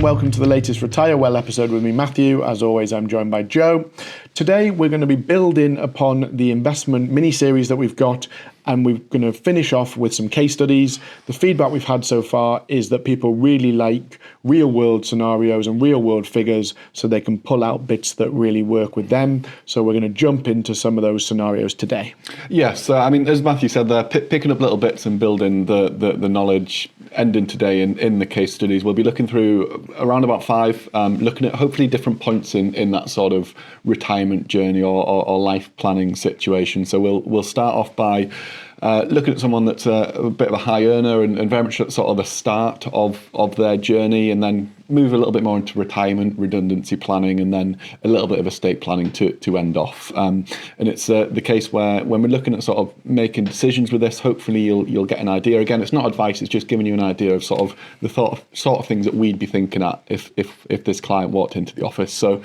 welcome to the latest Retire Well episode with me, Matthew. As always, I'm joined by Joe. Today, we're going to be building upon the investment mini-series that we've got, and we're going to finish off with some case studies. The feedback we've had so far is that people really like real-world scenarios and real-world figures so they can pull out bits that really work with them. So we're going to jump into some of those scenarios today. Yes, as Matthew said, they're picking up little bits and building the knowledge. Ending today in the case studies, we'll be looking through around about 5, looking at hopefully different points in that sort of retirement journey or life planning situation. So we'll start off by looking at someone that's a bit of a high earner and very much at sort of the start of their journey, and then move a little bit more into retirement, redundancy planning, and then a little bit of estate planning to end off. And it's the case where when we're looking at sort of making decisions with this, hopefully you'll get an idea. Again, it's not advice; it's just giving you an idea of sort of the sort of things that we'd be thinking at if this client walked into the office. So,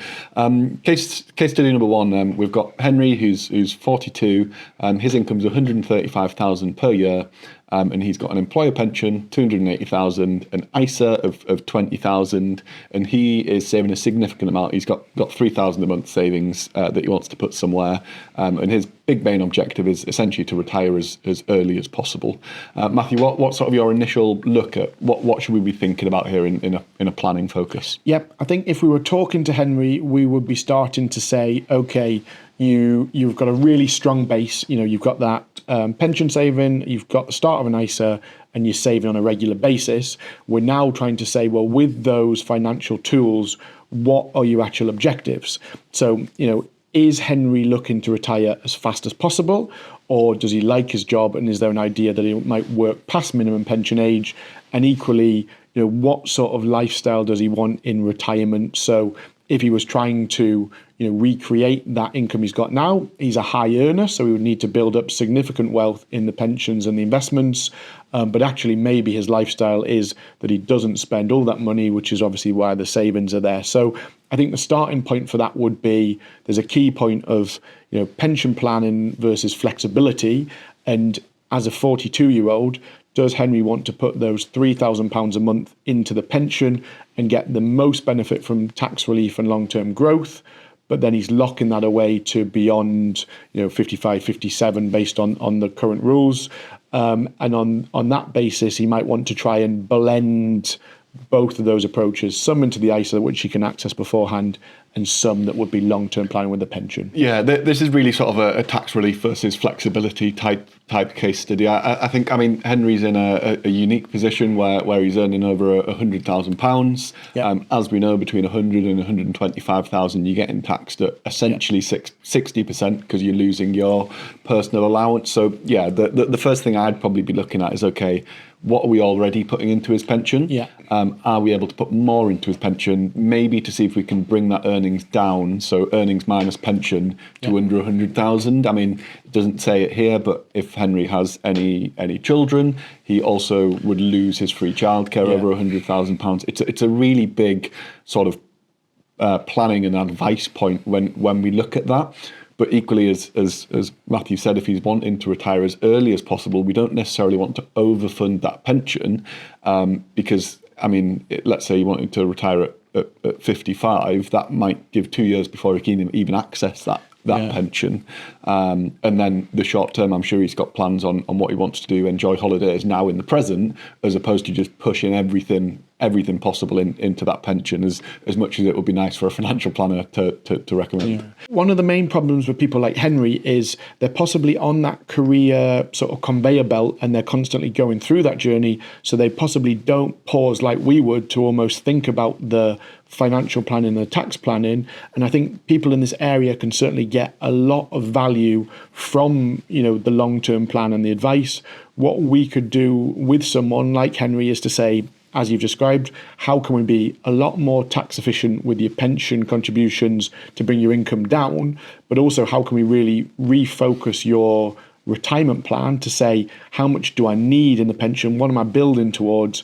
case study number 1, we've got Henry, who's 42. His income's 135,000 per year. And he's got an employer pension, 280,000, an ISA of 20,000, and he is saving a significant amount. He's got 3,000 a month savings that he wants to put somewhere, and his big main objective is essentially to retire as early as possible. Matthew, what sort of your initial look at what should we be thinking about here in a planning focus? Yep, I think if we were talking to Henry, we would be starting to say, okay, you've got a really strong base. You've got that pension saving, you've got the start of an ISA, and you're saving on a regular basis. We're now trying to say, well, with those financial tools, what are your actual objectives? So, is Henry looking to retire as fast as possible, or does he like his job, and is there an idea that he might work past minimum pension age? And equally, what sort of lifestyle does he want in retirement? So if he was trying to recreate that income he's got now, he's a high earner, so he would need to build up significant wealth in the pensions and the investments. But actually, maybe his lifestyle is that he doesn't spend all that money, which is obviously why the savings are there. So I think the starting point for that would be there's a key point of pension planning versus flexibility. And as a 42-year-old, does Henry want to put those £3,000 a month into the pension and get the most benefit from tax relief and long-term growth? But then he's locking that away to beyond 55, 57 based on the current rules. And on that basis, he might want to try and blend both of those approaches, some into the ISA, which he can access beforehand, and some that would be long-term planning with the pension. Yeah, this is really sort of a tax relief versus flexibility type case study. I think Henry's in a unique position where he's earning over £100,000. Yep. As we know, between 100 and 125,000, you're getting taxed at essentially 60% because you're losing your personal allowance. So yeah, the first thing I'd probably be looking at is, okay, what are we already putting into his pension? Yeah. Are we able to put more into his pension? Maybe to see if we can bring that earnings down, so earnings minus pension to under 100,000. It doesn't say it here, but if Henry has any children, he also would lose his free childcare over £100,000. It's a really big sort of planning and advice point when we look at that. But equally, as Matthew said, if he's wanting to retire as early as possible, we don't necessarily want to overfund that pension because, let's say you wanted to retire at 55, that might give 2 years before he can even access that pension. And then the short term, I'm sure he's got plans on what he wants to do, enjoy holidays now in the present, as opposed to just pushing everything possible into that pension, as much as it would be nice for a financial planner to recommend. Yeah. One of the main problems with people like Henry is they're possibly on that career sort of conveyor belt and they're constantly going through that journey, so they possibly don't pause like we would to almost think about the financial planning and the tax planning. And I think people in this area can certainly get a lot of value from the long-term plan and the advice. What we could do with someone like Henry is to say, as you've described, how can we be a lot more tax efficient with your pension contributions to bring your income down, but also how can we really refocus your retirement plan to say, how much do I need in the pension? What am I building towards?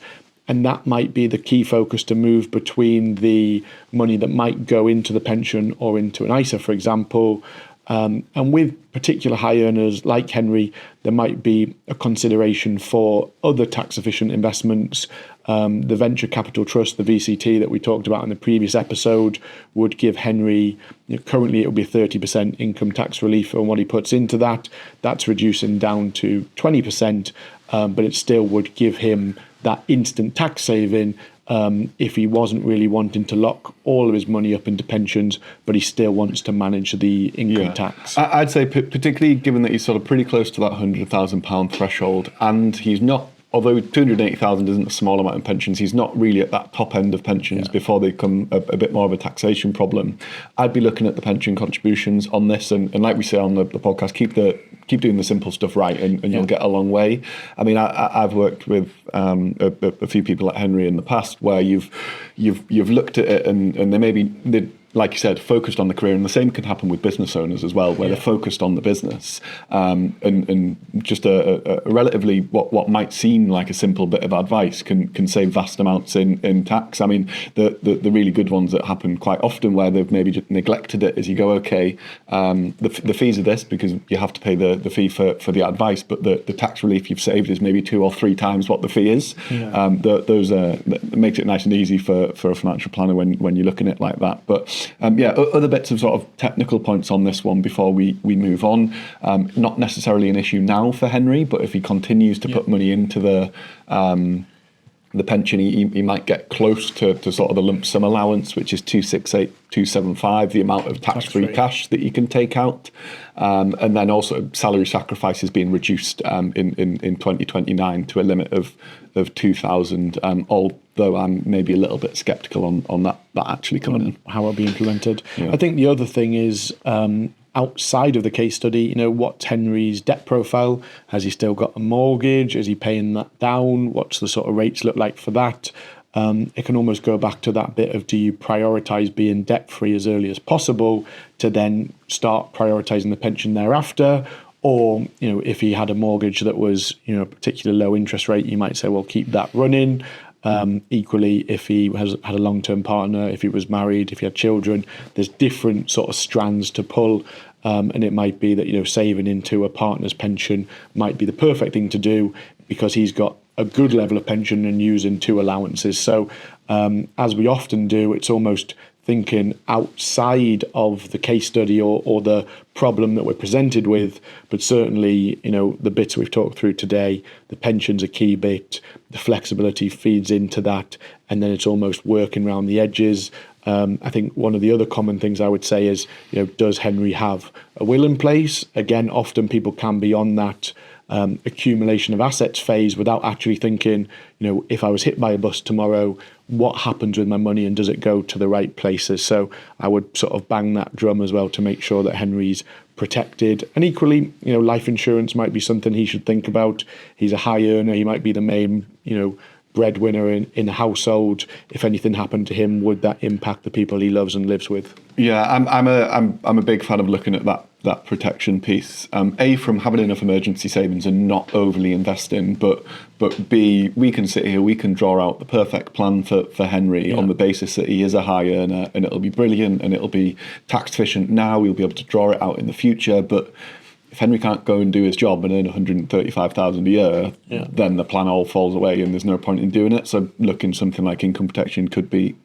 And that might be the key focus to move between the money that might go into the pension or into an ISA, for example. And with particular high earners like Henry, there might be a consideration for other tax efficient investments. The venture capital trust, the VCT that we talked about in the previous episode, would give Henry, currently it would be 30% income tax relief on what he puts into that. That's reducing down to 20%, but it still would give him that instant tax saving if he wasn't really wanting to lock all of his money up into pensions, but he still wants to manage the income tax. I'd say particularly given that he's sort of pretty close to that £100,000 threshold, and he's not, although 280,000 isn't a small amount in pensions, he's not really at that top end of pensions before they become a bit more of a taxation problem. I'd be looking at the pension contributions on this, and like we say on the podcast, keep doing the simple stuff right, and you'll get a long way. I mean, I've worked with a few people like Henry in the past where you've looked at it, and they maybe like you said, focused on the career, and the same can happen with business owners as well, where they're focused on the business, and just a relatively what might seem like a simple bit of advice can save vast amounts in tax. I mean, the really good ones that happen quite often where they've maybe just neglected it is you go, okay, the fees are this because you have to pay the fee for the advice, but the tax relief you've saved is maybe 2 or 3 times what the fee is. Those that makes it nice and easy for a financial planner when you're looking at it like that. But other bits of sort of technical points on this one before we move on. Not necessarily an issue now for Henry, but if he continues to put money into the pension, he might get close to sort of the lump sum allowance, which is 268,275, the amount of tax-free cash that you can take out. And then also salary sacrifice is being reduced in 2029 to a limit of 2,000, although I'm maybe a little bit sceptical on that actually coming in. How it'll be implemented. I think the other thing is outside of the case study, what's Henry's debt profile? Has he still got a mortgage? Is he paying that down? What's the sort of rates look like for that? It can almost go back to that bit of, do you prioritise being debt-free as early as possible to then start prioritising the pension thereafter? Or, if he had a mortgage that was, a particularly low interest rate, you might say, well, keep that running. Equally, if he had a long-term partner, if he was married, if he had children, there's different sort of strands to pull. And it might be that, saving into a partner's pension might be the perfect thing to do because he's got a good level of pension and using 2 allowances. So as we often do, it's almost thinking outside of the case study or the problem that we're presented with, but certainly, the bits we've talked through today, the pension's a key bit, the flexibility feeds into that, and then it's almost working around the edges. I think one of the other common things I would say is, does Henry have a will in place? Again, often people can be on that accumulation of assets phase without actually thinking, if I was hit by a bus tomorrow, what happens with my money and does it go to the right places? So I would sort of bang that drum as well to make sure that Henry's protected. And equally, life insurance might be something he should think about. He's a high earner. He might be the main, breadwinner in a household. If anything happened to him, would that impact the people he loves and lives with? Yeah, I'm a big fan of looking at that protection piece. A, from having enough emergency savings and not overly investing, but B, we can sit here, we can draw out the perfect plan for Henry on the basis that he is a high earner, and it'll be brilliant and it'll be tax efficient now. We'll be able to draw it out in the future, but if Henry can't go and do his job and earn 135,000 a year, then the plan all falls away and there's no point in doing it. So looking something like income protection could be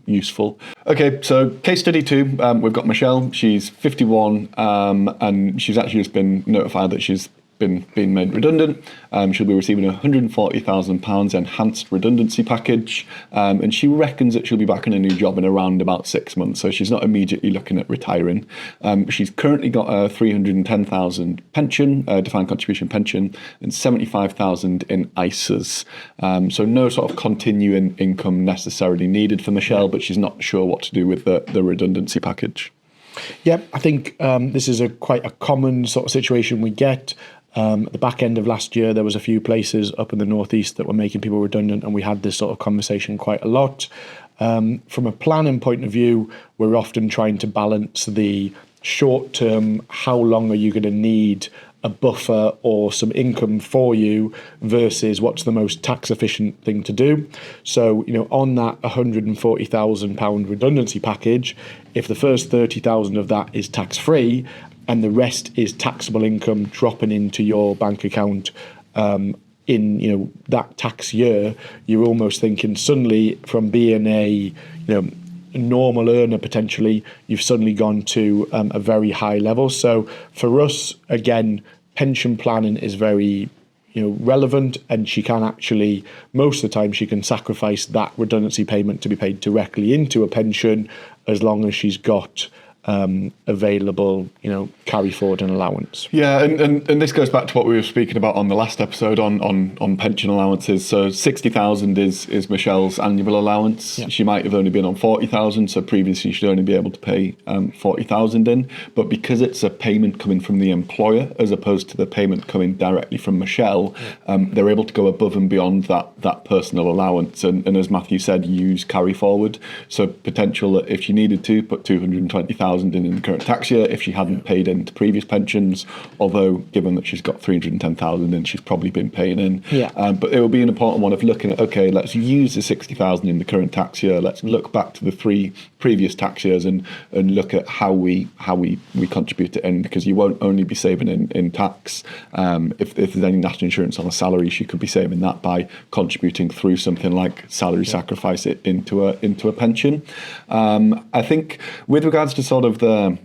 useful. Okay, so case study 2, we've got Michelle. She's 51, and she's actually just been notified that she's been made redundant. She'll be receiving a £140,000 enhanced redundancy package, and she reckons that she'll be back in a new job in around about 6 months, so she's not immediately looking at retiring. She's currently got a £310,000 pension, defined contribution pension, and £75,000 in ISAs. So no sort of continuing income necessarily needed for Michelle, but she's not sure what to do with the redundancy package. Yeah, I think this is quite a common sort of situation we get. At the back end of last year, there was a few places up in the northeast that were making people redundant, and we had this sort of conversation quite a lot. From a planning point of view, we're often trying to balance the short term, how long are you going to need a buffer or some income for you versus what's the most tax efficient thing to do. So, on that £140,000 redundancy package, if the first 30,000 of that is tax free, and the rest is taxable income dropping into your bank account in that tax year, you're almost thinking suddenly from being a normal earner potentially, you've suddenly gone to a very high level. So for us, again, pension planning is very relevant, and she can actually, most of the time, she can sacrifice that redundancy payment to be paid directly into a pension as long as she's got available, carry forward and allowance. Yeah, and this goes back to what we were speaking about on the last episode on pension allowances. So 60,000 is Michelle's annual allowance. Yeah. She might have only been on 40,000, so previously she'd only be able to pay 40,000 in. But because it's a payment coming from the employer as opposed to the payment coming directly from Michelle, they're able to go above and beyond that personal allowance. And as Matthew said, use carry forward. So potential that if she needed to put 220,000 in the current tax year, if she hadn't paid into previous pensions, although given that she's got 310,000 in, she's probably been paying in. Yeah. But it will be an important one of looking at, okay, let's use the 60,000 in the current tax year. Let's look back to the 3 previous tax years and look at how we contribute it in, because you won't only be saving in tax. If there's any national insurance on a salary, she could be saving that by contributing through something like salary sacrifice it into a pension. I think with regards to sort of the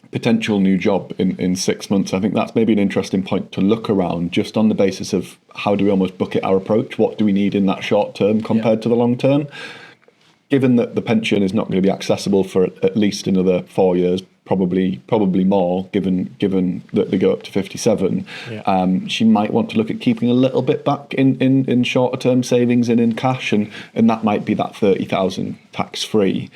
potential new job in 6 months, I think that's maybe an interesting point to look around, just on the basis of how do we almost bucket our approach? What do we need in that short term compared to the long term? Given that the pension is not going to be accessible for at least another 4 years, probably more, given that they go up to 57, she might want to look at keeping a little bit back in shorter term savings and in cash, and that might be that 30,000 tax free,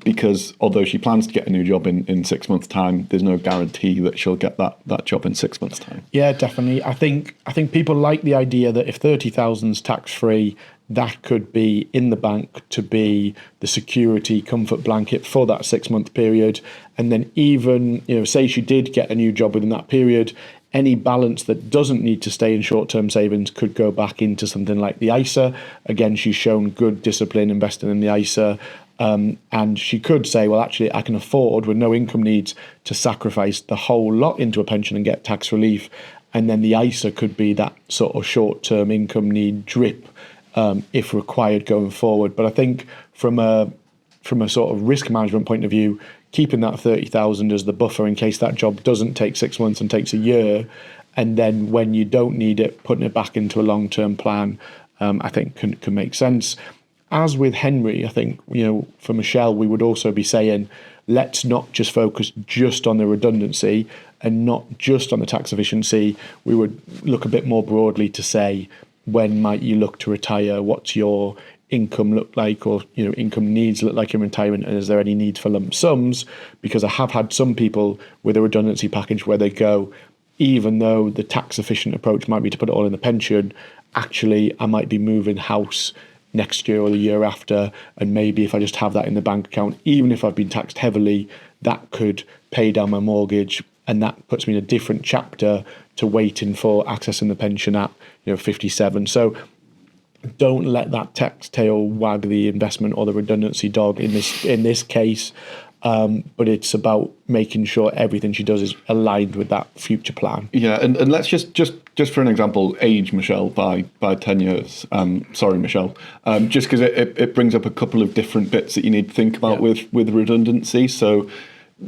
because although she plans to get a new job in 6 months' time, there's no guarantee that she'll get that job in 6 months' time. Yeah, definitely. I think people like the idea that if 30,000's tax free, that could be in the bank to be the security comfort blanket for that 6 month period. And then even, say she did get a new job within that period, any balance that doesn't need to stay in short-term savings could go back into something like the ISA. Again, she's shown good discipline investing in the ISA. And she could say, well, actually, I can afford, with no income needs, to sacrifice the whole lot into a pension and get tax relief. And then the ISA could be that sort of short-term income need drip, if required going forward. But I think from a sort of risk management point of view, keeping that 30,000 as the buffer in case that job doesn't take 6 months and takes a year, and then when you don't need it, putting it back into a long-term plan, I think can make sense. As with Henry, I think, for Michelle, we would also be saying, let's not just focus just on the redundancy and not just on the tax efficiency. We would look a bit more broadly to say, when might you look to retire? What's your income look like, or income needs look like in retirement, and is there any need for lump sums? Because I have had some people with a redundancy package where they go, even though the tax efficient approach might be to put it all in the pension, actually I might be moving house next year or the year after, and maybe if I just have that in the bank account, even if I've been taxed heavily, that could pay down my mortgage, and that puts me in a different chapter to waiting for accessing the pension at 57. So don't let that tax tail wag the investment or the redundancy dog in this case. But it's about making sure everything she does is aligned with that future plan. Yeah, and let's just for an example, age Michelle by 10 years. Sorry, Michelle. Just because it brings up a couple of different bits that you need to think about with redundancy. So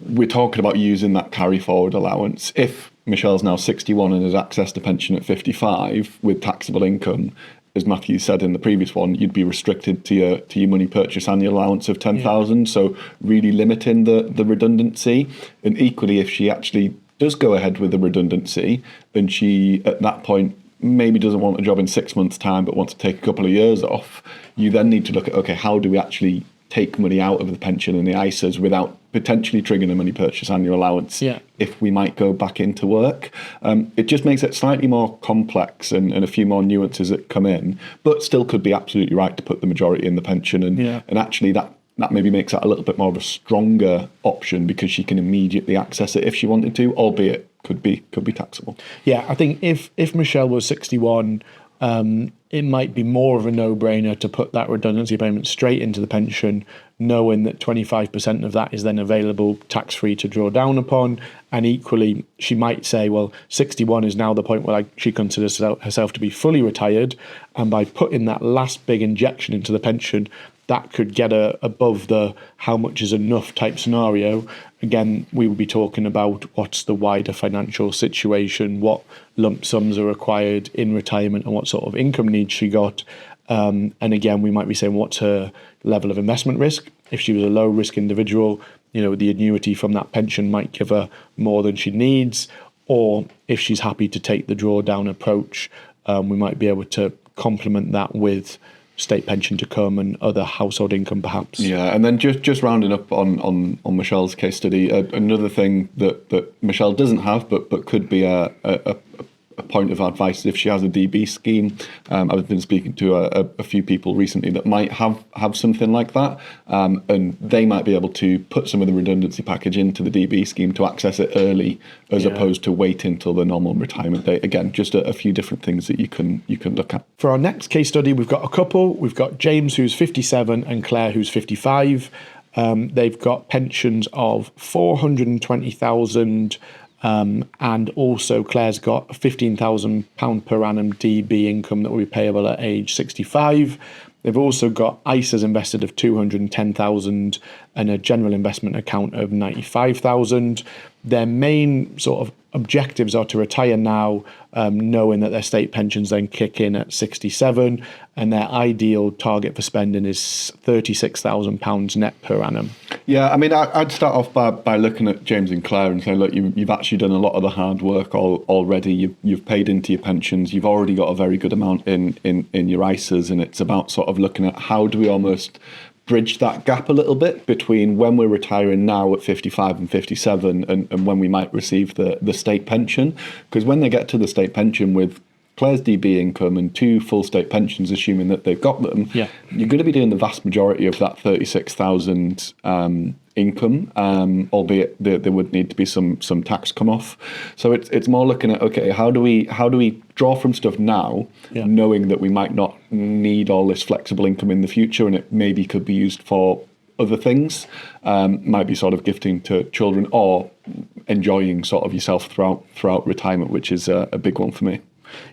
we're talking about using that carry forward allowance. If Michelle's now 61 and has accessed a pension at 55 with taxable income, as Matthew said in the previous one, you'd be restricted to your money purchase annual allowance of 10,000. So really limiting the redundancy. And equally, if she actually does go ahead with the redundancy, then she at that point maybe doesn't want a job in 6 months' time, but wants to take a couple of years off, you then need to look at, okay, how do we actually take money out of the pension and the ISAs without potentially triggering a money purchase annual allowance if we might go back into work. It just makes it slightly more complex and a few more nuances that come in, but still could be absolutely right to put the majority in the pension. And actually that maybe makes that a little bit more of a stronger option, because she can immediately access it if she wanted to, albeit could be taxable. Yeah, I think if Michelle was 61 it might be more of a no-brainer to put that redundancy payment straight into the pension, knowing that 25% of that is then available tax-free to draw down upon. And equally, she might say, well, 61 is now the point where she considers herself to be fully retired. And by putting that last big injection into the pension, that could get her above the how much is enough type scenario. Again, we would be talking about what's the wider financial situation, what lump sums are required in retirement, and what sort of income needs she got. And again, we might be saying what's her level of investment risk. If she was a low risk individual, the annuity from that pension might give her more than she needs. Or if she's happy to take the drawdown approach, we might be able to complement that with state pension to come and other household income perhaps. Yeah, and then just rounding up on Michelle's case study, another thing that Michelle doesn't have but could be a point of advice is if she has a DB scheme. I've been speaking to a few people recently that might have something like that, and they might be able to put some of the redundancy package into the DB scheme to access it early as opposed to waiting till the normal retirement date. Again, just a few different things that you can look at. For our next case study, we've got a couple. We've got James, who's 57, and Claire, who's 55. They've got pensions of 420,000. And also Claire's got a £15,000 per annum DB income that will be payable at age 65. They've also got ISAs invested of 210,000 and a general investment account of 95,000. Their main sort of objectives are to retire now, knowing that their state pensions then kick in at 67, and their ideal target for spending is £36,000 net per annum. Yeah, I mean, I'd start off by looking at James and Claire and saying, look, you've actually done a lot of the hard work already. You've paid into your pensions. You've already got a very good amount in your ISAs, and it's about sort of looking at how do we almost bridge that gap a little bit between when we're retiring now at 55 and 57 and when we might receive the state pension. Because when they get to the state pension with Claire's DB income and 2 full state pensions, assuming that they've got them, you're going to be doing the vast majority of that 36,000 income, albeit there would need to be some tax come off. So it's more looking at, okay, how do we draw from stuff now, knowing that we might not need all this flexible income in the future, and it maybe could be used for other things, might be sort of gifting to children or enjoying sort of yourself throughout retirement, which is a big one for me.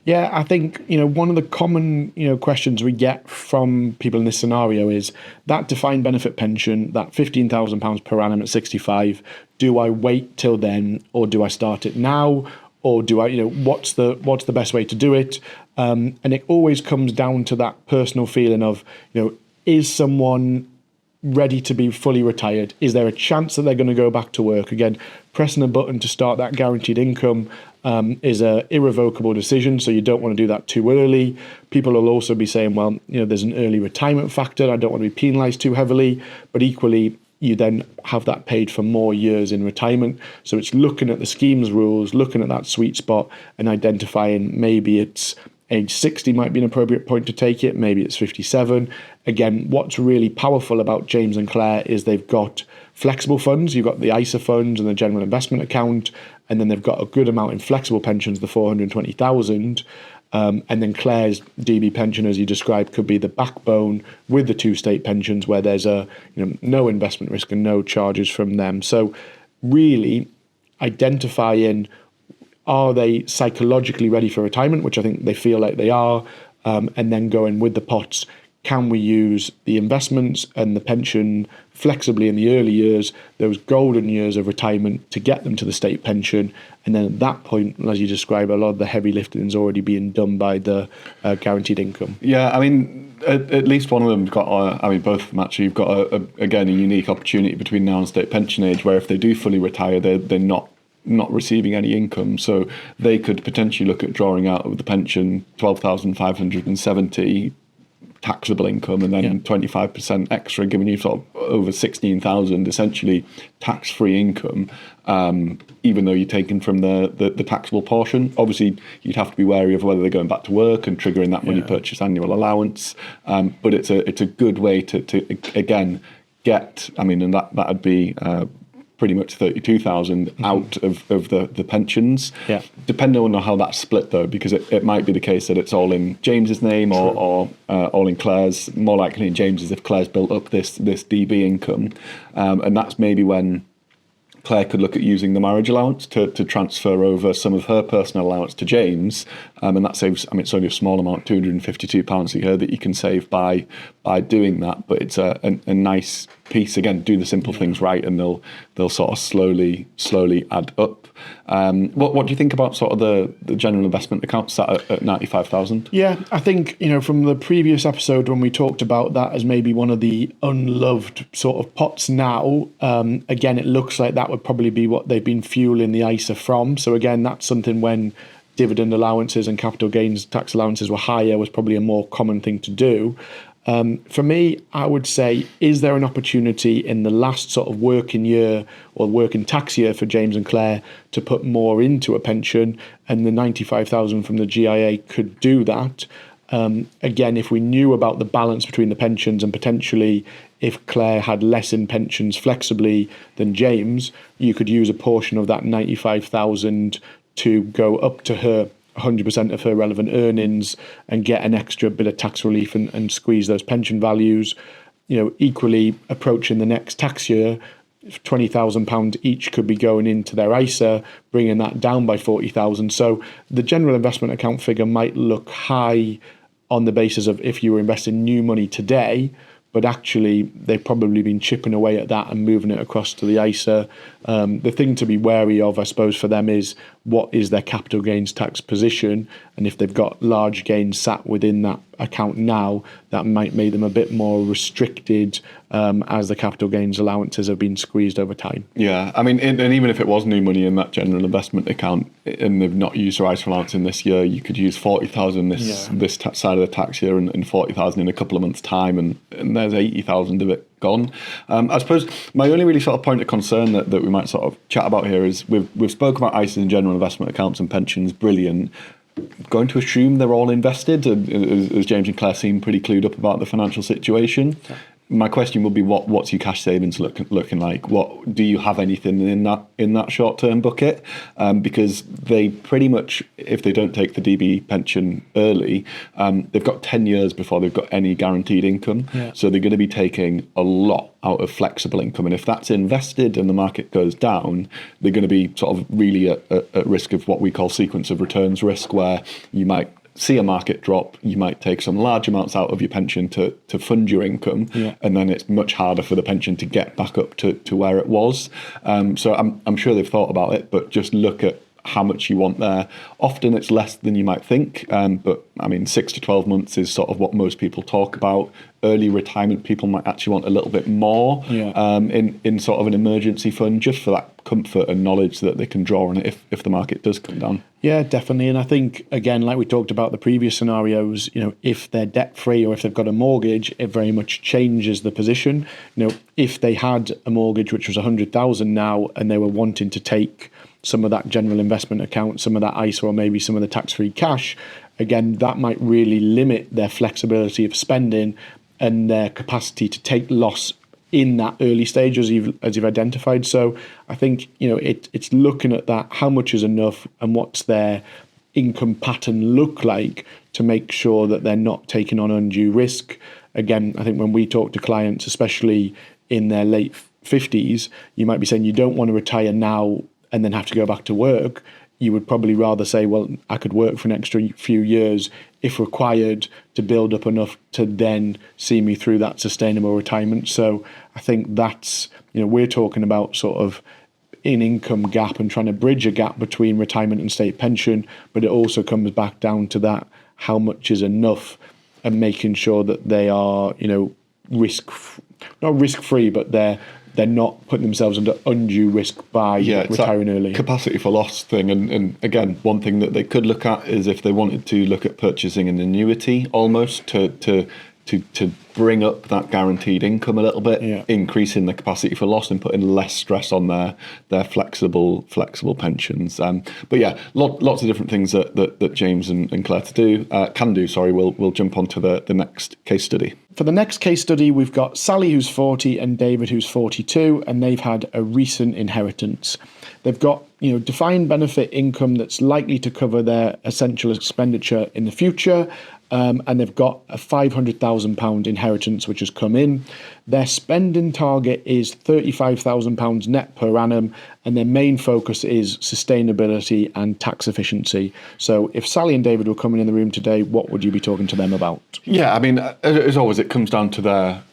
Yeah, I think, one of the common, questions we get from people in this scenario is that defined benefit pension, that £15,000 per annum at 65, do I wait till then, or do I start it now? Or do I, what's the best way to do it? And it always comes down to that personal feeling of, is someone ready to be fully retired? Is there a chance that they're going to go back to work? Again, pressing a button to start that guaranteed income is a irrevocable decision, so you don't want to do that too early. People will also be saying, well, there's an early retirement factor. I don't want to be penalised too heavily, but equally, you then have that paid for more years in retirement. So it's looking at the scheme's rules, looking at that sweet spot and identifying maybe it's age 60 might be an appropriate point to take it. Maybe it's 57. Again, what's really powerful about James and Claire is they've got flexible funds. You've got the ISA funds and the general investment account, and then they've got a good amount in flexible pensions, the 420,000. And then Claire's DB pension, as you described, could be the backbone with the 2 state pensions where there's no investment risk and no charges from them. So really identifying, are they psychologically ready for retirement, which I think they feel like they are, and then going with the pots. Can we use the investments and the pension flexibly in the early years, those golden years of retirement, to get them to the state pension? And then at that point, as you describe, a lot of the heavy lifting is already being done by the guaranteed income. Yeah, I mean, at least one of them's got, both of them actually, you've got, a unique opportunity between now and state pension age, where if they do fully retire, they're not receiving any income, so they could potentially look at drawing out of the pension 12,570 taxable income, and then 25% extra, giving you sort of over 16,000 essentially tax-free income, even though you're taken from the taxable portion. Obviously, you'd have to be wary of whether they're going back to work and triggering that money purchase annual allowance. But it's a good way to again get. I mean, and that'd be pretty much 32,000 out of the pensions. Yeah. Depending on how that's split, though, because it might be the case that it's all in James's name or all in Claire's. More likely in James's if Claire's built up this DB income, and that's maybe when Claire could look at using the marriage allowance to transfer over some of her personal allowance to James, and that saves. I mean, it's only a small amount, £252 a year that you can save by doing that. But it's a nice piece. Again, do the simple things right, and they'll sort of slowly add up. What do you think about sort of the general investment account sat at 95,000? Yeah, I think, from the previous episode when we talked about that as maybe one of the unloved sort of pots now, again, it looks like that would probably be what they've been fueling the ISA from. So again, that's something when dividend allowances and capital gains tax allowances were higher was probably a more common thing to do. For me, I would say, is there an opportunity in the last sort of working year or working tax year for James and Claire to put more into a pension, and the 95,000 from the GIA could do that? Again, if we knew about the balance between the pensions and potentially if Claire had less in pensions flexibly than James, you could use a portion of that 95,000 to go up to her 100% of her relevant earnings and get an extra bit of tax relief and squeeze those pension values. Equally approaching the next tax year, £20,000 each could be going into their ISA, bringing that down by 40,000. So the general investment account figure might look high on the basis of if you were investing new money today, but actually they've probably been chipping away at that and moving it across to the ISA. The thing to be wary of, I suppose, for them is what is their capital gains tax position, and if they've got large gains sat within that account now, that might make them a bit more restricted as the capital gains allowances have been squeezed over time. Yeah, I mean, and even if it was new money in that general investment account and they've not used their ISA allowance in this year, you could use 40,000 this side of the tax year and 40,000 in a couple of months' time, and there's 80,000 of it gone. I suppose my only really sort of point of concern that we might sort of chat about here is we've spoken about ISAs and general investment accounts and pensions, brilliant. Going to assume they're all invested, as James and Claire seem pretty clued up about the financial situation. Yeah. My question would be, what's your cash savings looking like? What do you have anything in that short term bucket? Because they pretty much, if they don't take the DB pension early, they've got 10 years before they've got any guaranteed income. Yeah. So they're going to be taking a lot out of flexible income, and if that's invested and the market goes down, they're going to be sort of really at risk of what we call sequence of returns risk, where you might see a market drop, you might take some large amounts out of your pension to fund your income, and then it's much harder for the pension to get back up to where it was. So I'm sure they've thought about it, but just look at how much you want there. Often it's less than you might think, but I mean 6 to 12 months is sort of what most people talk about. Early retirement people might actually want a little bit more in sort of an emergency fund, just for that comfort and knowledge that they can draw on it if the market does come down. Yeah, definitely. And I think, again, like we talked about the previous scenarios, if they're debt free or if they've got a mortgage, it very much changes the position. If they had a mortgage which was 100,000 now and they were wanting to take some of that general investment account, some of that ISA, or maybe some of the tax-free cash, again, that might really limit their flexibility of spending and their capacity to take loss in that early stage, as you've identified. So I think it's looking at that, how much is enough, and what's their income pattern look like to make sure that they're not taking on undue risk. Again, I think when we talk to clients, especially in their late 50s, you might be saying you don't want to retire now and then have to go back to work. You would probably rather say, well, I could work for an extra few years if required to build up enough to then see me through that sustainable retirement. So I think that's, we're talking about sort of an income gap and trying to bridge a gap between retirement and state pension, but it also comes back down to that, how much is enough, and making sure that they are, not risk-free, but they're not putting themselves under undue risk by retiring early. Capacity for loss thing. And again, one thing that they could look at is if they wanted to look at purchasing an annuity almost to to bring up that guaranteed income a little bit, Yeah. increasing the capacity for loss and putting less stress on their flexible pensions. But yeah, lots of different things that James and Claire can do. Sorry, we'll jump on to the next case study. For the next case study, we've got Sally, who's 40, and David, who's 42, and they've had a recent inheritance. They've got, defined benefit income that's likely to cover their essential expenditure in the future, and they've got a £500,000 inheritance which has come in. Their spending target is £35,000 net per annum, and their main focus is sustainability and tax efficiency. So if Sally and David were coming in the room today, what would you be talking to them about? Yeah, I mean, as always, it comes down to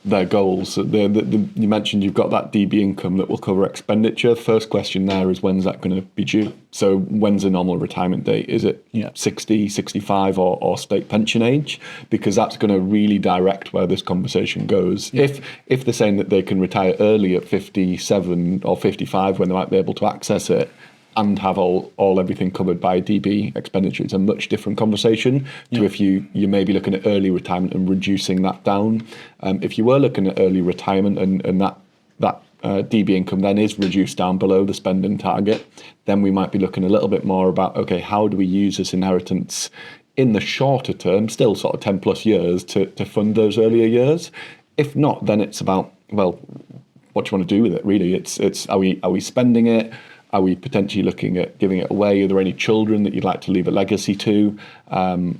their goals. You mentioned you've got that DB income that will cover expenditure. First question there is, when's that going to be due? So when's a normal retirement date? Is it 60, 65 or state pension age? Because that's going to really direct where this conversation goes. Yeah. If they're saying that they can retire early at 57 or 55 when they might be able to access it and have everything covered by DB expenditure, it's a much different conversation to if you may be looking at early retirement and reducing that down. If you were looking at early retirement and that DB income then is reduced down below the spending target, then we might be looking a little bit more about, okay, how do we use this inheritance in the shorter term, still sort of 10 plus years, to fund those earlier years? If not, then it's about, well, what do you want to do with it, really? It's are we spending it? Are we potentially looking at giving it away? Are there any children that you'd like to leave a legacy to?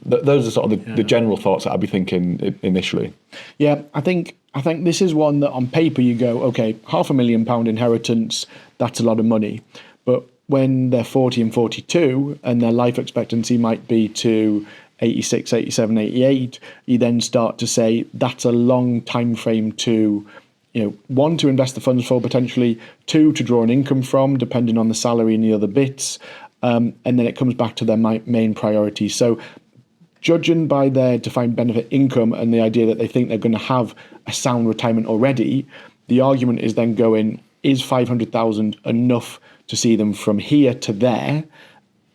Those are sort of the general thoughts that I'd be thinking initially. Yeah, I think this is one that on paper you go, okay, £500,000 inheritance, that's a lot of money. But when they're 40 and 42 and their life expectancy might be to 86, 87, 88, you then start to say that's a long time frame to, one, to invest the funds for potentially, two, to draw an income from, depending on the salary and the other bits. And then it comes back to their main priorities. So judging by their defined benefit income and the idea that they think they're going to have a sound retirement already, the argument is then going, is 500,000 enough to see them from here to there?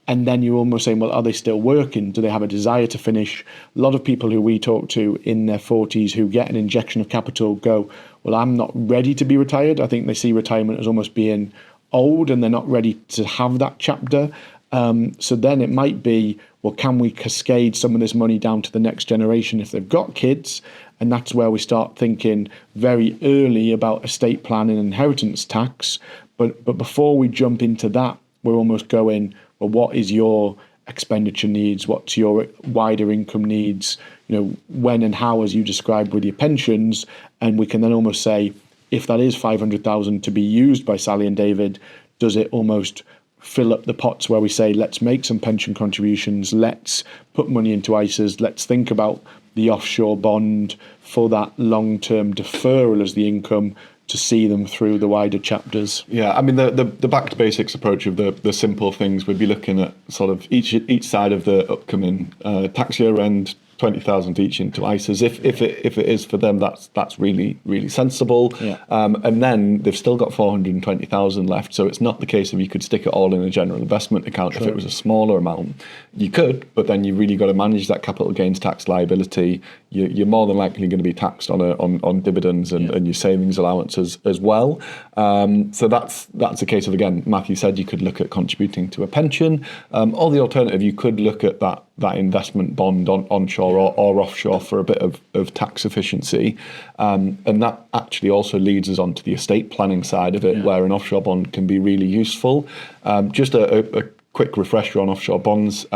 And then you're almost saying, well, are they still working? Do they have a desire to finish? A lot of people who we talk to in their 40s who get an injection of capital go, well, I'm not ready to be retired. I think they see retirement as almost being old and they're not ready to have that chapter. So then it might be, well, can we cascade some of this money down to the next generation if they've got kids? And that's where we start thinking very early about estate planning and inheritance tax. But before we jump into that, we're almost going, well, what is your expenditure needs? What's your wider income needs? When and how, as you described with your pensions, and we can then almost say, if that is 500,000 to be used by Sally and David, does it almost fill up the pots where we say, let's make some pension contributions, let's put money into ISAs, let's think about the offshore bond for that long-term deferral as the income to see them through the wider chapters. Yeah, I mean, the back to basics approach of the simple things, we'd be looking at sort of each side of the upcoming tax year and 20,000 each into ISAs. If it is for them, that's really, really sensible. Yeah. And then they've still got 420,000 left. So it's not the case of you could stick it all in a general investment account. Sure. If it was a smaller amount, you could, but then you really got to manage that capital gains tax liability. You're more than likely going to be taxed on dividends and your savings allowances as well. So that's a case of, again, Matthew said you could look at contributing to a pension, or the alternative, you could look at that investment bond onshore or offshore for a bit of tax efficiency. And that actually also leads us on to the estate planning side of it, where an offshore bond can be really useful. Just a quick refresher on offshore bonds.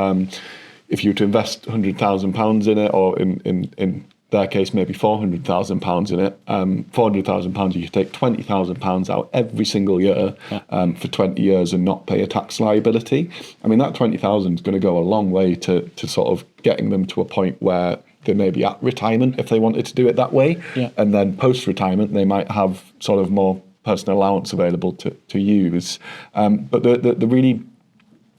If you were to invest £100,000 in it, or in their case, maybe £400,000 in it, £400,000, you could take £20,000 out every single year for 20 years and not pay a tax liability. I mean, that 20,000 is going to go a long way to sort of getting them to a point where they may be at retirement if they wanted to do it that way. Yeah. And then post-retirement, they might have sort of more personal allowance available to use. But the really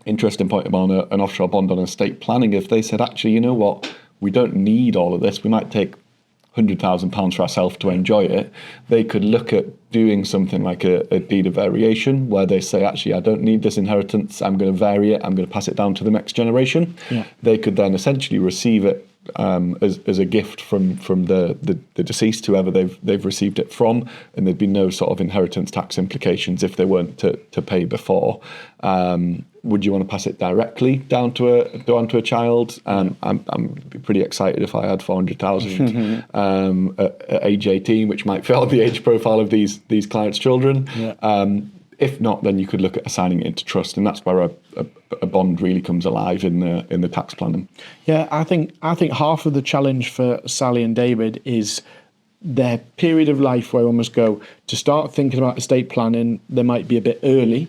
interesting point about an offshore bond on estate planning, if they said, actually, you know what, we don't need all of this, we might take £100,000 for ourselves to enjoy it, they could look at doing something like a deed of variation, where they say, actually, I don't need this inheritance, I'm going to vary it, I'm going to pass it down to the next generation. Yeah. They could then essentially receive it as a gift from the deceased, whoever they've received it from, and there'd be no sort of inheritance tax implications if they weren't to pay before. Would you want to pass it directly down to a child? I'm pretty excited if I had 400,000 at age 18, which might fit on the age profile of these clients' children. Yeah. If not, then you could look at assigning it into trust, and that's where a bond really comes alive in the tax planning. Yeah, I think half of the challenge for Sally and David is their period of life where we almost go to start thinking about estate planning. They might be a bit early,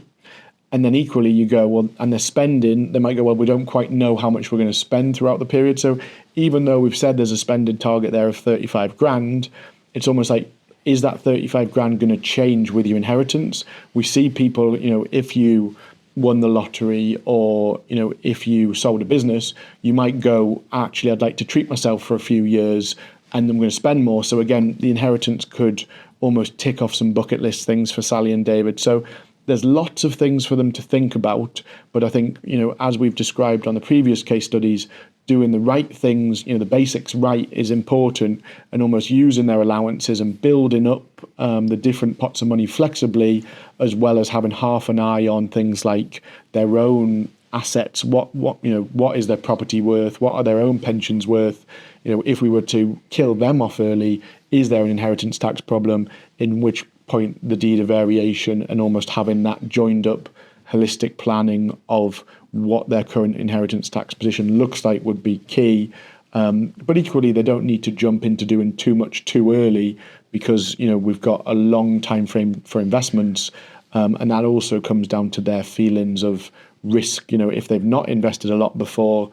and then equally you go, well, and they're spending. They might go, well, we don't quite know how much we're going to spend throughout the period. So even though we've said there's a spending target there of 35 grand, it's almost like, is that 35 grand going to change with your inheritance? We see people, if you won the lottery or, if you sold a business, you might go, actually, I'd like to treat myself for a few years and I'm going to spend more. So again, the inheritance could almost tick off some bucket list things for Sally and David. So there's lots of things for them to think about. But I think, as we've described on the previous case studies, doing the right things, the basics right is important, and almost using their allowances and building up the different pots of money flexibly, as well as having half an eye on things like their own assets. What is their property worth? What are their own pensions worth? If we were to kill them off early, is there an inheritance tax problem? In which point the deed of variation and almost having that joined up holistic planning of what their current inheritance tax position looks like would be key. But equally, they don't need to jump into doing too much too early, because we've got a long time frame for investments, and that also comes down to their feelings of risk. If they've not invested a lot before,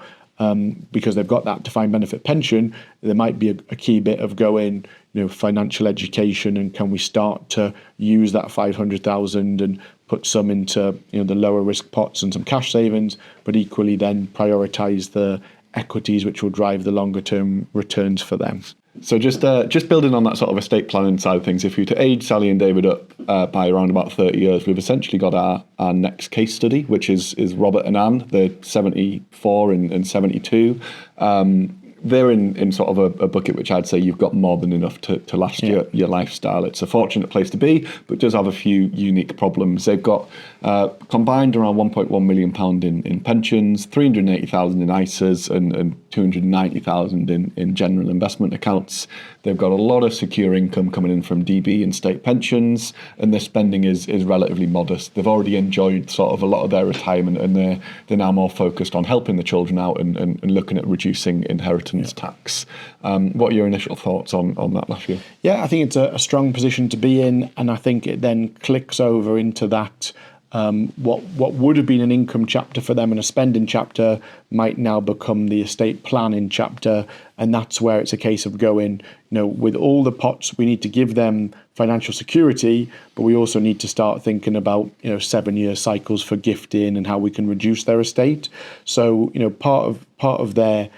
because they've got that defined benefit pension, there might be a key bit of going, financial education, and can we start to use that 500,000 and put some into the lower risk pots and some cash savings, but equally then prioritize the equities which will drive the longer term returns for them. So just building on that sort of estate planning side of things, if you were to age Sally and David up by around about 30 years, we've essentially got our next case study, which is Robert and Anne. They're 74 and 72. They're in sort of a bucket which I'd say you've got more than enough to last your lifestyle. It's a fortunate place to be, but does have a few unique problems. They've got combined around £1.1 million in pensions, 380,000 in ISAs, and 290,000 in general investment accounts. They've got a lot of secure income coming in from DB and state pensions, and their spending is relatively modest. They've already enjoyed sort of a lot of their retirement, and they're now more focused on helping the children out and looking at reducing inheritance tax. What are your initial thoughts on that, Matthew? Yeah, I think it's a strong position to be in, and I think it then clicks over into that. What would have been an income chapter for them and a spending chapter might now become the estate planning chapter, and that's where it's a case of going, with all the pots, we need to give them financial security, but we also need to start thinking about 7-year cycles for gifting and how we can reduce their estate. So part of their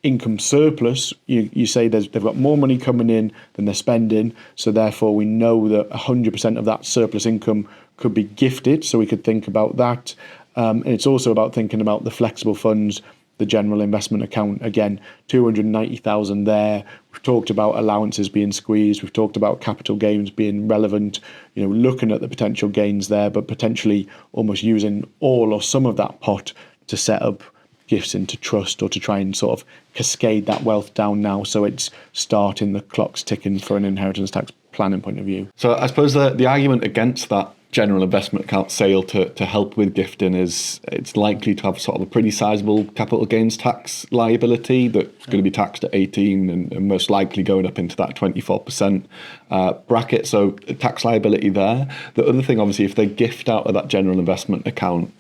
income surplus, you say they've got more money coming in than they're spending, so therefore we know that 100% of that surplus income could be gifted, so we could think about that. And it's also about thinking about the flexible funds, the general investment account. Again, 290,000 there. We've talked about allowances being squeezed. We've talked about capital gains being relevant, looking at the potential gains there, but potentially almost using all or some of that pot to set up gifts into trust, or to try and sort of cascade that wealth down now, so it's starting the clock's ticking for an inheritance tax planning point of view. So I suppose the argument against that general investment account sale to help with gifting is it's likely to have sort of a pretty sizable capital gains tax liability that's going to be taxed at 18 and most likely going up into that 24% bracket. So tax liability there. The other thing, obviously, if they gift out of that general investment account,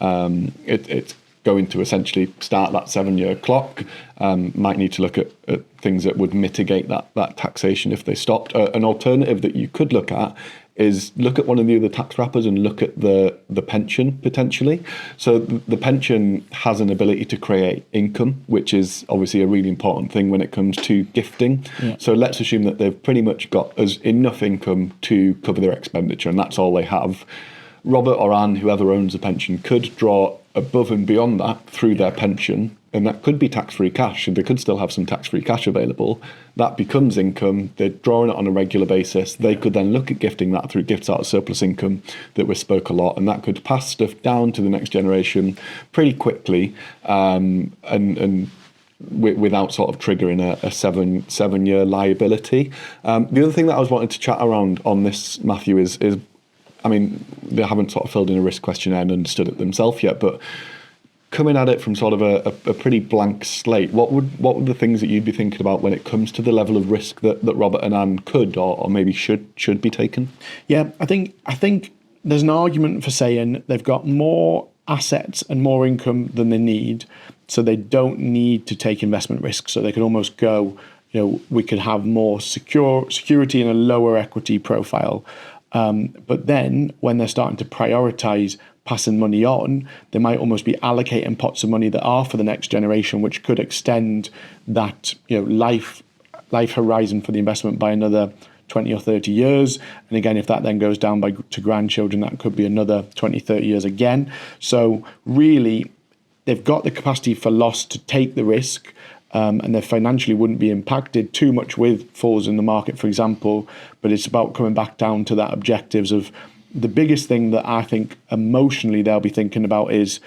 it's going to essentially start that 7-year clock. Might need to look at things that would mitigate that taxation if they stopped. An alternative that you could look at is look at one of the other tax wrappers and look at the pension potentially. So the pension has an ability to create income, which is obviously a really important thing when it comes to gifting. Yeah. So let's assume that they've pretty much got enough income to cover their expenditure, and that's all they have. Robert or Anne, whoever owns the pension, could draw above and beyond that through their pension and that could be tax-free cash, and they could still have some tax-free cash available. That becomes income. They're drawing it on a regular basis. They could then look at gifting that through gifts out of surplus income that we spoke a lot, and that could pass stuff down to the next generation pretty quickly, and without sort of triggering a seven-year liability. The other thing that I was wanting to chat around on this, Matthew, is I mean, they haven't sort of filled in a risk questionnaire and understood it themselves yet, but coming at it from sort of a pretty blank slate, what would the things that you'd be thinking about when it comes to the level of risk that Robert and Anne could or maybe should be taken? Yeah, I think there's an argument for saying they've got more assets and more income than they need, so they don't need to take investment risk. So they could almost go, we could have more security and a lower equity profile. But then when they're starting to prioritize passing money on, they might almost be allocating pots of money that are for the next generation, which could extend that life horizon for the investment by another 20 or 30 years. And again, if that then goes down to grandchildren, that could be another 20, 30 years again. So really, they've got the capacity for loss to take the risk, and they financially wouldn't be impacted too much with falls in the market, for example. But it's about coming back down to that objectives of the biggest thing that I think emotionally they'll be thinking about is,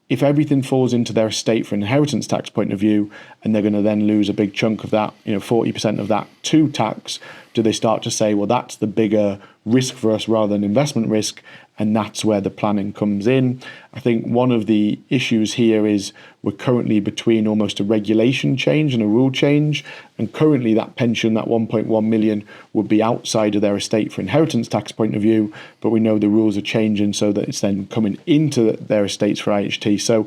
if everything falls into their estate for inheritance tax point of view, and they're going to then lose a big chunk of that, 40% of that to tax, do they start to say, well, that's the bigger risk for us rather than investment risk? And that's where the planning comes in. I think one of the issues here is we're currently between almost a regulation change and a rule change. And currently that pension, that 1.1 million, would be outside of their estate for inheritance tax point of view. But we know the rules are changing so that it's then coming into their estates for IHT. So,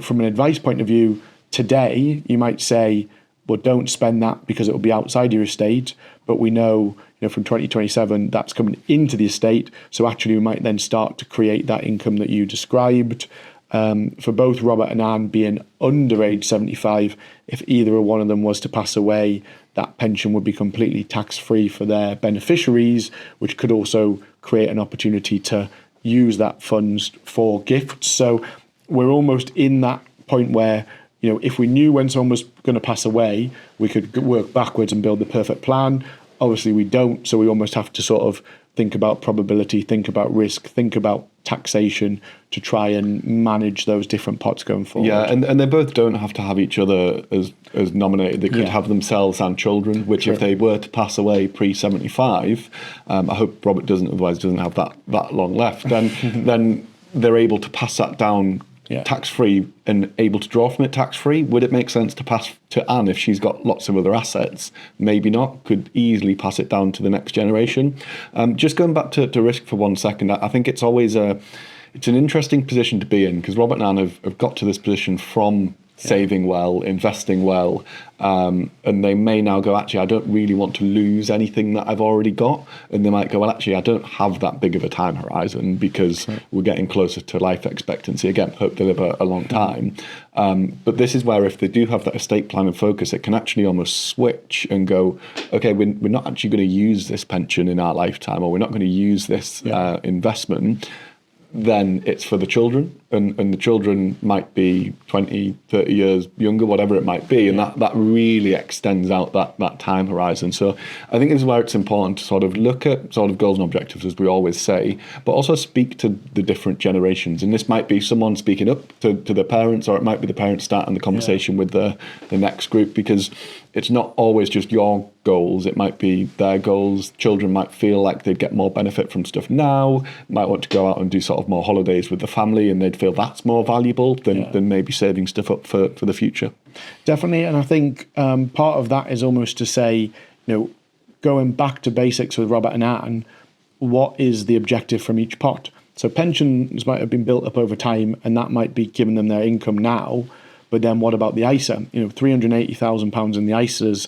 from an advice point of view, today you might say, well, don't spend that because it will be outside your estate. But we know, from 2027, that's coming into the estate. So actually, we might then start to create that income that you described. For both Robert and Anne being under age 75, if either one of them was to pass away, that pension would be completely tax-free for their beneficiaries, which could also create an opportunity to use that funds for gifts. So we're almost in that point where, if we knew when someone was going to pass away, we could work backwards and build the perfect plan. Obviously, we don't, so we almost have to sort of think about probability, think about risk, think about taxation to try and manage those different pots going forward. Yeah, and they both don't have to have each other as nominated. They could have themselves and children, which True. If they were to pass away pre-75, I hope Robert doesn't, otherwise doesn't have that long left, then they're able to pass that down tax-free and able to draw from it tax-free. Would it make sense to pass to Anne if she's got lots of other assets? Maybe not. Could easily pass it down to the next generation. Just going back to risk for 1 second, I think it's always it's an interesting position to be in, because Robert and Anne have got to this position from saving well, investing well, and they may now go, actually, I don't really want to lose anything that I've already got. And they might go, well, actually, I don't have that big of a time horizon because we're getting closer to life expectancy. Again, hope they live a long time. But this is where, if they do have that estate plan and focus, it can actually almost switch and go, okay, we're not actually going to use this pension in our lifetime, or we're not going to use this investment. Then it's for the children, and the children might be 20, 30 years younger, whatever it might be, and that really extends out that time horizon. So I think this is where it's important to sort of look at sort of goals and objectives, as we always say, but also speak to the different generations. And this might be someone speaking up to their parents, or it might be the parents starting the conversation with the next group, because it's not always just your goals, it might be their goals. Children might feel like they'd get more benefit from stuff now, might want to go out and do sort of more holidays with the family, and they'd feel that's more valuable than maybe saving stuff up for the future. Definitely. And I think part of that is almost to say, going back to basics with Robert and Anne, what is the objective from each pot? So pensions might have been built up over time, and that might be giving them their income now. But then what about the ISA? £380,000 in the ISAs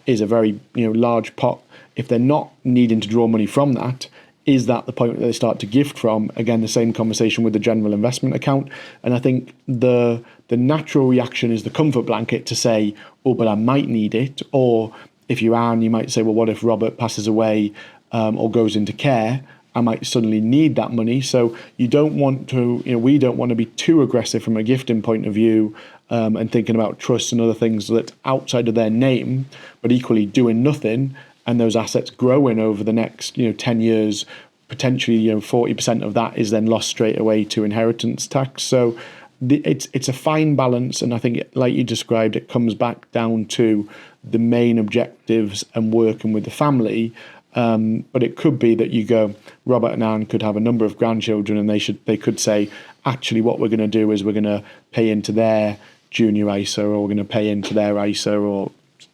is a very large pot. If they're not needing to draw money from that, is that the point that they start to gift from? Again, the same conversation with the general investment account. And I think the natural reaction is the comfort blanket to say, oh, but I might need it. Or if you're Anne, you might say, well, what if Robert passes away or goes into care? I might suddenly need that money. So you don't want to, we don't want to be too aggressive from a gifting point of view, and thinking about trusts and other things that outside of their name, but equally doing nothing, and those assets growing over the next 10 years. Potentially 40% of that is then lost straight away to inheritance tax. So it's a fine balance, and I think, like you described, it comes back down to the main objectives and working with the family. But it could be that you go, Robert and Anne could have a number of grandchildren, and they could say, actually, what we're going to do is we're going to pay into their junior ISA, or we're going to pay into their ISA, or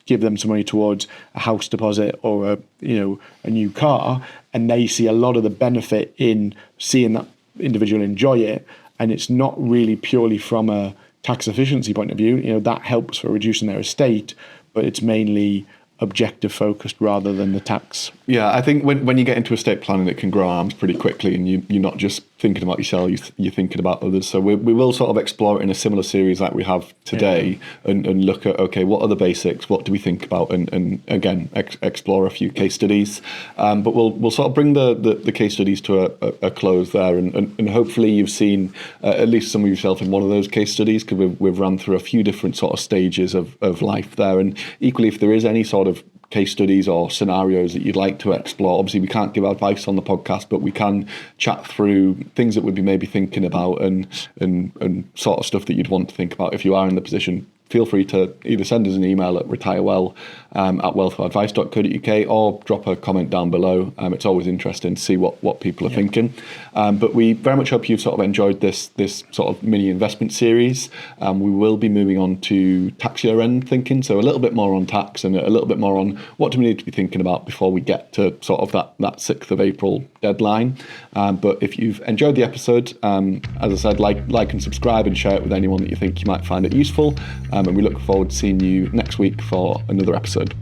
give them some money towards a house deposit or a new car, and they see a lot of the benefit in seeing that individual enjoy it. And it's not really purely from a tax efficiency point of view. That helps for reducing their estate, but it's mainly objective focused rather than the tax. Yeah, I think when you get into estate planning, it can grow arms pretty quickly, and you're not just thinking about yourself, you're thinking about others. So we will sort of explore it in a similar series like we have today, and look at, okay, what are the basics, what do we think about, and again, explore a few case studies. But we'll sort of bring the case studies to a close there, and hopefully you've seen at least some of yourself in one of those case studies, because we've run through a few different sort of stages of life there. And equally, if there is any sort of case studies or scenarios that you'd like to explore, obviously we can't give advice on the podcast, but we can chat through things that we'd be maybe thinking about, and sort of stuff that you'd want to think about if you are in the position. Feel free to either send us an email at retirewell at wealthadvice.co.uk, or drop a comment down below. It's always interesting to see what people are thinking. But we very much hope you've sort of enjoyed this sort of mini investment series. We will be moving on to tax year end thinking, so a little bit more on tax and a little bit more on what do we need to be thinking about before we get to sort of that 6th of April deadline. But if you've enjoyed the episode, as I said, like and subscribe and share it with anyone that you think you might find it useful. And we look forward to seeing you next week for another episode.